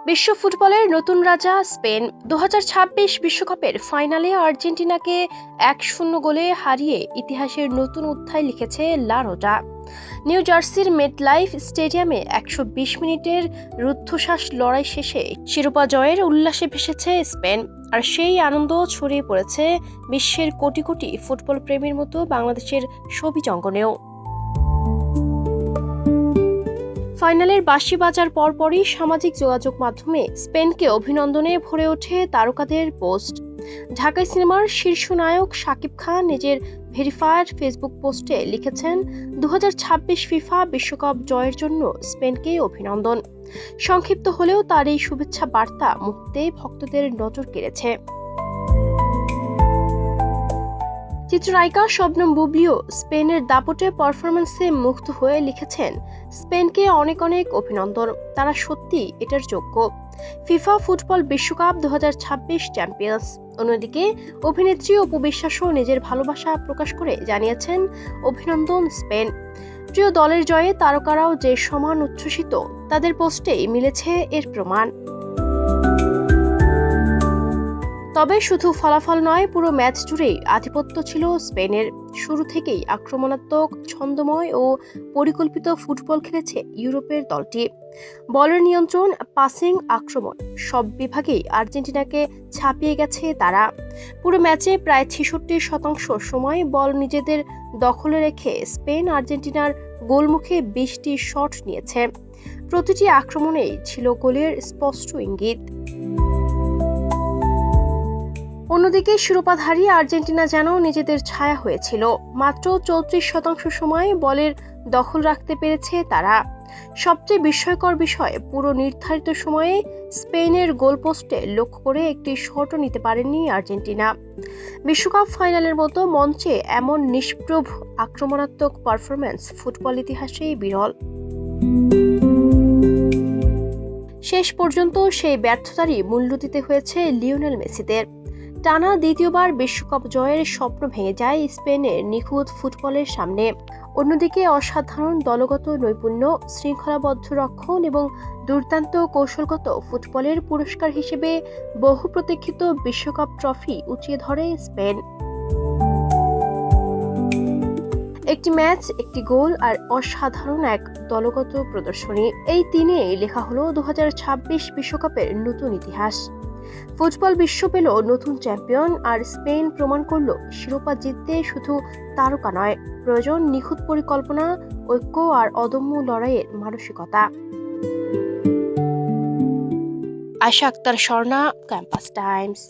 বিশ্ব ফুটবলের নতুন রাজা স্পেন 2026 বিশ্বকাপের ফাইনালে আর্জেন্টিনাকে 1-0 গোলে হারিয়ে ইতিহাসের নতুন অধ্যায় লিখেছে লা রোজা। নিউ জার্সির মেটলাইফ স্টেডিয়ামে 120 মিনিটের রুদ্ধশ্বাস লড়াই শেষে শিরোপা জয়ের উল্লাসে ভেসেছে স্পেন। আর সেই আনন্দ ছড়িয়ে পড়েছে বিশ্বের কোটি কোটি ফুটবল প্রেমীর মতো বাংলাদেশের সবুজ অঙ্গনেও। ফাইনালের বাঁশি বাজার পরপরই সামাজিক যোগাযোগ মাধ্যমে স্পেনকে অভিনন্দনে ভরে ওঠে তারকাদের পোস্ট। ঢাকাই সিনেমার শীর্ষ নায়ক শাকিব খান নিজের ভেরিফায়েড ফেসবুক পোস্টে লিখেছেন, 2026 ফিফা বিশ্বকাপ জয়ের জন্য স্পেনকে অভিনন্দন। সংক্ষিপ্ত হলেও তার এই শুভেচ্ছা বার্তা মুহূর্তেই ভক্তদের নজর কেড়েছে। চিত্রনায়িকা শবনম বুবলিও স্পেনের দাপটে পারফরম্যান্সে মুগ্ধ হয়ে লিখেছেন, স্পেনকে অনেক অনেক অভিনন্দন, তারা সত্যি এটার যোগ্য। ফিফা ফুটবল বিশ্বকাপ 2026 চ্যাম্পিয়ন্স। অন্যদিকে অভিনেত্রী অপু বিশ্বাসও নিজের ভালোবাসা প্রকাশ করে জানিয়েছেন, অভিনন্দন স্পেন। প্রিয় দলের জয়ে তারকারাও যে সমান উচ্ছ্বসিত, তাদের পোস্টেই মিলেছে এর প্রমাণ। তবে শুধু ফলাফল নয়, পুরো ম্যাচ জুড়েই আধিপত্য ছিল স্পেনের। শুরু থেকেই আক্রমণাত্মক, ছন্দময় ও পরিকল্পিত ফুটবল খেলেছে ইউরোপের দলটি। বলের নিয়ন্ত্রণ, পাসিং, আক্রমণ সব বিভাগেই আর্জেন্টিনাকে ছাপিয়ে গেছে তারা। পুরো ম্যাচে প্রায় 66% সময় বল নিজেদের দখলে রেখে স্পেন আর্জেন্টিনার গোলমুখে 20টি শট নিয়েছে। প্রতিটি আক্রমণেই ছিল গোলের স্পষ্ট ইঙ্গিত। অন্যদিকে শিরোপাধারী আর্জেন্টিনা যেন নিজেদের ছায়া হয়েছিল। মাত্র 34% সময় বলের দখল রাখতে পেরেছে তারা। সবচেয়ে বিস্ময়কর বিষয়, পুরো নির্ধারিত সময়ে স্পেনের গোলপোস্টে লক্ষ্য করে একটি শটও নিতে পারেনি আর্জেন্টিনা। বিশ্বকাপ ফাইনালের মতো মঞ্চে এমন নিষ্প্রভ আক্রমণাত্মক পারফরম্যান্স ফুটবল ইতিহাসেই বিরল। শেষ পর্যন্ত সেই ব্যর্থতারই মূল্য দিতে হয়েছে লিওনেল মেসিদের। টানা দ্বিতীয়বার বিশ্বকাপ জয়ের স্বপ্ন ভেঙে যায় স্পেনের নিখুঁত ফুটবলের সামনে। অন্যদিকে অসাধারণ দলগত নৈপুণ্য, শৃঙ্খলাবদ্ধ রক্ষণ এবং দুর্দান্ত কৌশলগত ফুটবলের পুরস্কার হিসেবে বহু প্রতীক্ষিত বিশ্বকাপ ট্রফি উঁচিয়ে ধরে স্পেন। একটি ম্যাচ, একটি গোল আর অসাধারণ এক দলগত প্রদর্শনী, এই তিনেই লেখা হলো 2026 বিশ্বকাপের নতুন ইতিহাস। ফুটবল বিশ্ব পেল নতুন চ্যাম্পিয়ন, আর স্পেন প্রমাণ করল শিরোপা জিততে শুধু তারকা নয়, প্রয়োজন নিখুঁত পরিকল্পনা, ঐক্য আর অদম্য লড়াইয়ের মানসিকতা। আয়শা আক্তার, স্বর্ণা, ক্যাম্পাস টাইমস।